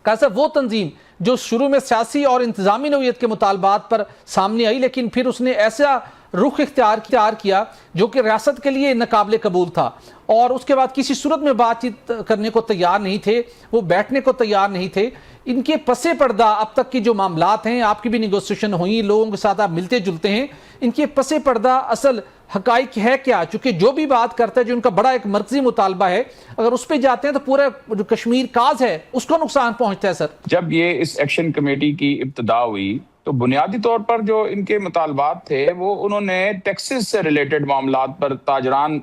کیسا وہ تنظیم جو شروع میں سیاسی اور انتظامی نوعیت کے مطالبات پر سامنے آئی لیکن پھر اس نے ایسا رخ اختیار کیا جو کہ ریاست کے لیے ناقابل قبول تھا، اور اس کے بعد کسی صورت میں بات چیت کرنے کو تیار نہیں تھے، وہ بیٹھنے کو تیار نہیں تھے. ان کے پس پردہ اب تک کی جو معاملات ہیں، آپ کی بھی نیگوسیشن ہوئی، لوگوں کے ساتھ آپ ملتے جلتے ہیں، ان کے پس پردہ اصل حقائق ہے کیا؟ چونکہ جو بھی بات کرتا ہے جو ان کا بڑا ایک مرکزی مطالبہ ہے، اگر اس پہ جاتے ہیں تو پورا جو کشمیر کاز ہے اس کو نقصان پہنچتا ہے. سر جب یہ اس ایکشن کمیٹی کی ابتدا ہوئی تو بنیادی طور پر جو ان کے مطالبات تھے وہ انہوں نے ٹیکسز سے ریلیٹڈ معاملات پر تاجران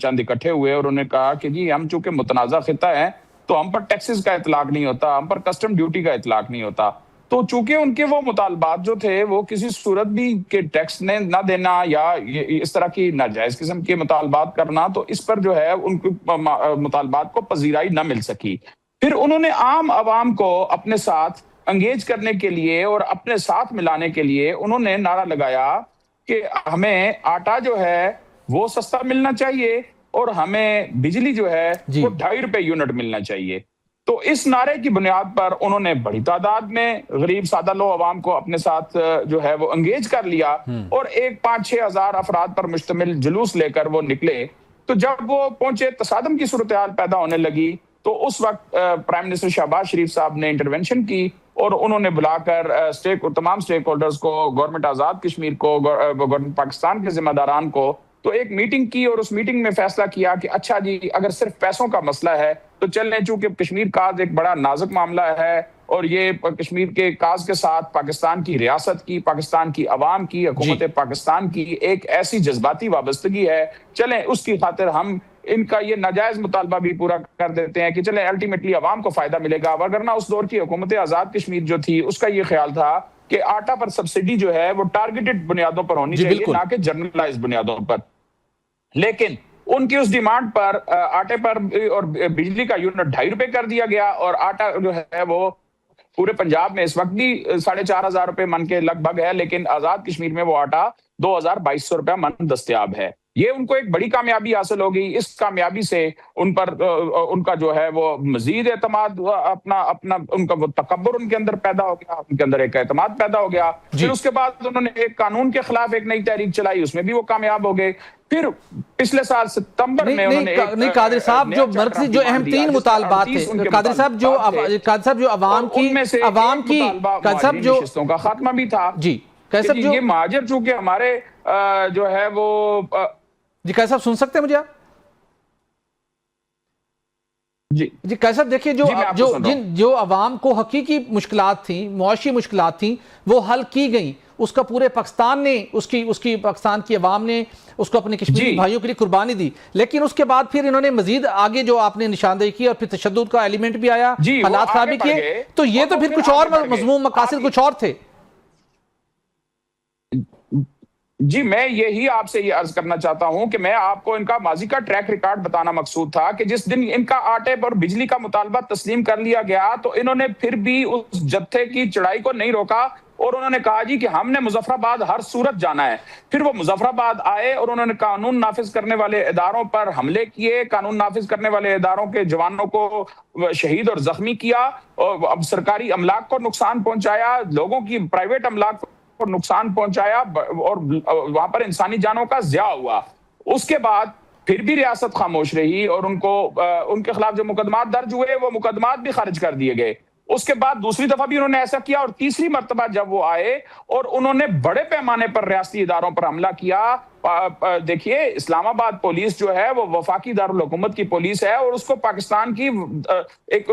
چند اکٹھے ہوئے اور انہوں نے کہا کہ جی ہم چونکہ متنازع خطہ ہیں تو ہم پر ٹیکسز کا اطلاق نہیں ہوتا، ہم پر کسٹم ڈیوٹی کا اطلاق نہیں ہوتا. تو چونکہ ان کے وہ مطالبات جو تھے وہ کسی صورت بھی کہ ٹیکس نے نہ دینا یا اس طرح کی ناجائز قسم کے مطالبات کرنا، تو اس پر جو ہے ان کے مطالبات کو پذیرائی نہ مل سکی. پھر انہوں نے عام عوام کو اپنے ساتھ انگیج کرنے کے لیے اور اپنے ساتھ ملانے کے لیے انہوں نے نعرہ لگایا کہ ہمیں آٹا جو ہے وہ سستا ملنا چاہیے اور ہمیں بجلی جو ہے وہ 2.5 روپے یونٹ ملنا چاہیے. تو اس نعرے کی بنیاد پر انہوں نے بڑی تعداد میں غریب سادہ لو عوام کو اپنے ساتھ جو ہے وہ انگیج کر لیا اور ایک 5-6 ہزار افراد پر مشتمل جلوس لے کر وہ نکلے. تو جب وہ پہنچے تصادم کی صورتحال پیدا ہونے لگی تو اس وقت پرائم منسٹر شہباز شریف صاحب نے انٹرونشن کی اور انہوں نے بلا کر تمام سٹیک ہولڈرز کو، گورنمنٹ آزاد کشمیر کو، گورنمنٹ پاکستان کے ذمہ داران کو تو ایک میٹنگ کی اور اس میٹنگ میں فیصلہ کیا کہ اچھا جی اگر صرف پیسوں کا مسئلہ ہے تو چلیں، چونکہ کشمیر کاز ایک بڑا نازک معاملہ ہے اور یہ کشمیر کے کاز کے ساتھ پاکستان کی ریاست کی، پاکستان کی عوام کی، حکومت پاکستان کی ایک ایسی جذباتی وابستگی ہے، چلیں اس کی خاطر ہم ان کا یہ ناجائز مطالبہ بھی پورا کر دیتے ہیں کہ چلیں الٹیمیٹلی عوام کو فائدہ ملے گا. وگرنہ اس دور کی حکومت آزاد کشمیر جو تھی اس کا یہ خیال تھا کہ آٹا پر سبسڈی جو ہے وہ ٹارگیٹڈ بنیادوں پر ہونی چاہیے، نہ کہ جنرلائز بنیادوں پر. لیکن ان کی اس ڈیمانڈ پر آٹے پر اور بجلی کا یونٹ 2.5 روپے کر دیا گیا اور آٹا جو ہے وہ پورے پنجاب میں اس وقت بھی 4,500 روپے من کے لگ بھگ ہے، لیکن آزاد کشمیر میں وہ آٹا 2,200 روپے من دستیاب ہے. یہ ان کو ایک بڑی کامیابی حاصل ہو گئی. اس کامیابی سے ان پر ان کا جو ہے وہ مزید اعتماد اپنا ان کا وہ تکبر ان کے اندر پیدا ہو گیا، ان کے اندر ایک اعتماد پیدا ہو گیا. پھر اس کے بعد انہوں نے ایک قانون کے خلاف ایک نئی تحریک چلائی، اس میں بھی وہ کامیاب ہو گئے. پھر پچھلے سال ستمبر میں انہوں نے نہیں قادری صاحب جو مرکزی جو اہم 3 مطالبات تھے، قادری صاحب جو عوام کی قادری صاحب جو نشستوں کا خاتمہ بھی تھا. جی کیسا یہ مہاجر چونکہ ہمارے جو ہے وہ جی قادری صاحب سن سکتے ہیں مجھے آپ؟ جی قادری صاحب دیکھیے جو عوام کو حقیقی مشکلات تھیں، معاشی مشکلات تھیں، وہ حل کی گئیں. اس کا پورے پاکستان نے اس کی پاکستان کی عوام نے اس کو اپنے کشمیری بھائیوں کے لیے قربانی دی. لیکن اس کے بعد پھر انہوں نے مزید آگے جو آپ نے نشاندہی کی اور پھر تشدد کا ایلیمنٹ بھی آیا، حالات خراب بھی کیے، تو یہ تو پھر کچھ اور مضمون مقاصد کچھ اور تھے. جی میں یہی آپ سے یہ عرض کرنا چاہتا ہوں کہ میں آپ کو ان کا ماضی کا ٹریک ریکارڈ بتانا مقصود تھا کہ جس دن ان کا آٹے پر بجلی کا مطالبہ تسلیم کر لیا گیا تو انہوں نے پھر بھی اس جتھے کی چڑھائی کو نہیں روکا اور انہوں نے کہا جی کہ ہم نے مظفر آباد ہر صورت جانا ہے. پھر وہ مظفر آباد آئے اور انہوں نے قانون نافذ کرنے والے اداروں پر حملے کیے، قانون نافذ کرنے والے اداروں کے جوانوں کو شہید اور زخمی کیا، اور اب سرکاری املاک کو نقصان پہنچایا، لوگوں کی پرائیویٹ املاک کو نقصان پہنچایا اور وہاں پر انسانی جانوں کا ضیاع ہوا. اس کے بعد پھر بھی ریاست خاموش رہی اور ان کے خلاف جو مقدمات درج ہوئے وہ مقدمات بھی خارج کر دیے گئے. اس کے بعد دوسری دفعہ بھی انہوں نے ایسا کیا اور تیسری مرتبہ جب وہ آئے اور انہوں نے بڑے پیمانے پر ریاستی اداروں پر حملہ کیا. دیکھیے اسلام آباد پولیس جو ہے وہ وفاقی دارالحکومت کی پولیس ہے اور اس کو پاکستان کی ایک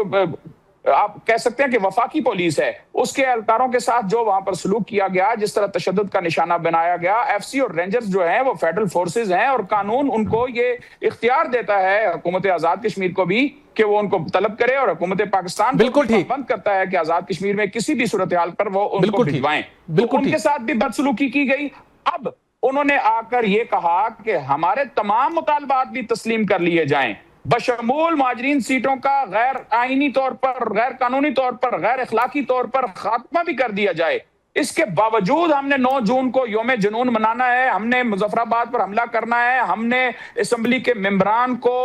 آپ کہہ سکتے ہیں کہ وفاقی پولیس ہے. اس کے اہلکاروں کے ساتھ جو وہاں پر سلوک کیا گیا، جس طرح تشدد کا نشانہ بنایا گیا، ایف سی اور رینجرز جو ہیں وہ فیڈرل فورسز ہیں اور قانون ان کو یہ اختیار دیتا ہے حکومت آزاد کشمیر کو بھی کہ وہ ان کو طلب کرے اور حکومت پاکستان کو پابند کرتا ہے کہ آزاد کشمیر میں کسی بھی صورتحال پر وہ ان کو بھجوائیں. ان کے ساتھ بھی بدسلوکی کی گئی. اب انہوں نے آ کر یہ کہا کہ ہمارے تمام مطالبات بھی تسلیم کر لیے جائیں، بشمول مہاجرین سیٹوں کا غیر آئینی طور پر، غیر قانونی طور پر، غیر اخلاقی طور پر خاتمہ بھی کر دیا جائے. اس کے باوجود ہم نے 9 جون کو یوم جنون منانا ہے، ہم نے مظفرآباد پر حملہ کرنا ہے، ہم نے اسمبلی کے ممبران کو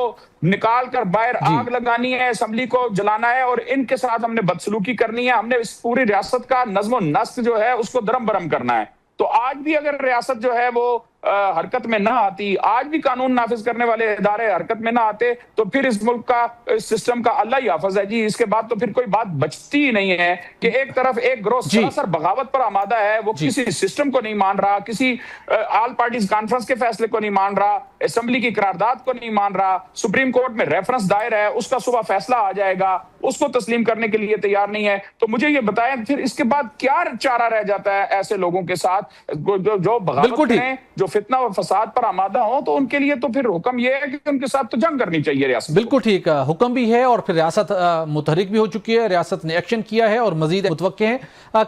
نکال کر باہر آگ لگانی ہے، اسمبلی کو جلانا ہے، اور ان کے ساتھ ہم نے بدسلوکی کرنی ہے، ہم نے اس پوری ریاست کا نظم و نسق جو ہے اس کو درم برم کرنا ہے۔ تو آج بھی اگر ریاست جو ہے وہ حرکت میں نہ آتی، آج بھی قانون نافذ کرنے والے ادارے حرکت میں نہ آتے، تو پھر اس ملک کا سسٹم کا اللہ ہی حافظ ہے جی، اس کے بعد تو پھر کوئی بات بچتی ہی نہیں ہے کہ ایک طرف ایک گروہ سراسر بغاوت پر آمادہ ہے، وہ کسی سسٹم کو نہیں مان رہا، کسی آل پارٹیز کانفرنس کے فیصلے کو نہیں مان رہا، اسمبلی کی قرارداد کو نہیں مان رہا، سپریم کورٹ میں ریفرنس دائر ہے، اس کا صبح فیصلہ آ جائے گا، اس کو تسلیم کرنے کے لیے تیار نہیں ہے۔ تو مجھے یہ بتائیں پھر اس کے بعد کیا چارہ رہ جاتا ہے ایسے لوگوں کے ساتھ جو بغاوت کریں، جو فتنہ و فساد پر آمادہ ہوں؟ تو ان کے لیے تو پھر حکم یہ ہے کہ ان کے ساتھ تو جنگ کرنی چاہیے ریاست۔ بالکل ٹھیک، حکم بھی ہے اور پھر ریاست متحرک بھی ہو چکی ہے، ریاست نے ایکشن کیا ہے اور مزید متوقع ہیں۔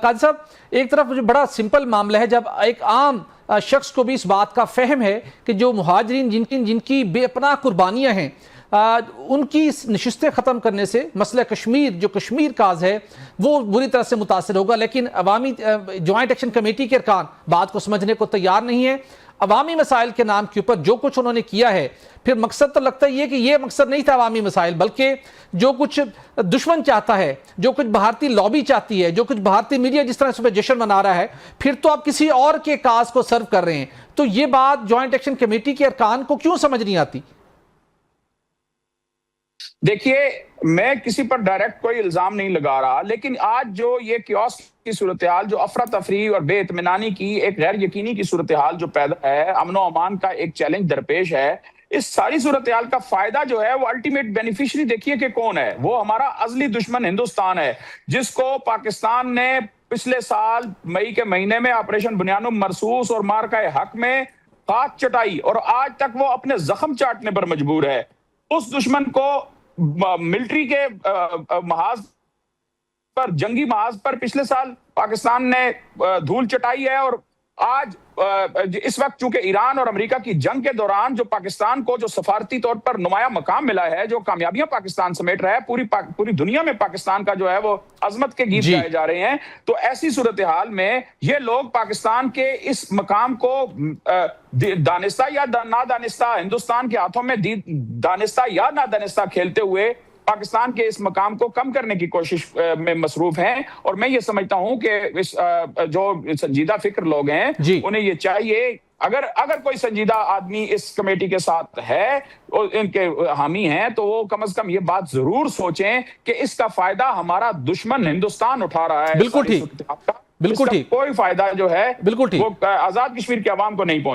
قاضی صاحب، ایک طرف بڑا سمپل معاملہ ہے، جب ایک عام شخص کو بھی اس بات کا فہم ہے کہ جو مہاجرین جن کی بے پناہ قربانیاں ہیں، ان کی نشستیں ختم کرنے سے مسئلہ کشمیر، جو کشمیر کاز ہے، وہ بری طرح سے متاثر ہوگا، لیکن عوامی جوائنٹ ایکشن کمیٹی کے ارکان بات کو سمجھنے کو تیار نہیں ہے۔ عوامی مسائل کے نام کے اوپر جو کچھ انہوں نے کیا ہے، پھر مقصد تو لگتا ہے کہ یہ مقصد نہیں تھا عوامی مسائل، بلکہ جو کچھ دشمن چاہتا ہے، جو کچھ بھارتی لابی چاہتی ہے، جو کچھ بھارتی میڈیا جس طرح اس پہ جشن منا رہا ہے، پھر تو آپ کسی اور کے کاز کو سرو کر رہے ہیں۔ تو یہ بات جوائنٹ ایکشن کمیٹی کے ارکان کو کیوں سمجھ نہیں آتی؟ دیکھیے، میں کسی پر ڈائریکٹ کوئی الزام نہیں لگا رہا، لیکن آج جو یہ کیوس کی صورتحال، جو افراتفری اور بے اطمینانی کی ایک غیر یقینی کی صورتحال جو پیدا ہے، امن و امان کا ایک چیلنج درپیش ہے، اس ساری صورتحال کا فائدہ جو ہے وہ الٹیمیٹ بینیفیشری دیکھیے کہ کون ہے، وہ ہمارا ازلی دشمن ہندوستان ہے، جس کو پاکستان نے پچھلے سال مئی کے مہینے میں آپریشن بنیاد مرصوص اور مارکہ حق میں خاک چٹائی، اور آج تک وہ اپنے زخم چاٹنے پر مجبور ہے۔ اس دشمن کو ملٹری کے محاذ پر، جنگی محاذ پر پچھلے سال پاکستان نے دھول چٹائی ہے، اور آج اس وقت چونکہ ایران اور امریکہ کی جنگ کے دوران جو پاکستان کو جو سفارتی طور پر نمایاں مقام ملا ہے، جو کامیابیاں پاکستان سمیٹ رہا ہے، پوری دنیا میں پاکستان کا جو ہے وہ عظمت کے گیت گائے جا رہے ہیں، تو ایسی صورتحال میں یہ لوگ پاکستان کے اس مقام کو دانستہ یا نادانستہ، ہندوستان کے ہاتھوں میں دانستہ یا نادانستہ کھیلتے ہوئے پاکستان کے اس مقام کو کم کرنے کی کوشش میں مصروف ہیں۔ اور میں یہ سمجھتا ہوں کہ جو سنجیدہ فکر لوگ ہیں انہیں یہ چاہیے، اگر کوئی سنجیدہ آدمی اس کمیٹی کے ساتھ ہے، ان کے حامی ہیں، تو وہ کم از کم یہ بات ضرور سوچیں کہ اس کا فائدہ ہمارا دشمن ہندوستان اٹھا رہا ہے۔ بالکل ٹھیک، بالکل ٹھیک، کوئی فائدہ جو ہے وہ آزاد کشمیر کے عوام کو نہیں پہنچ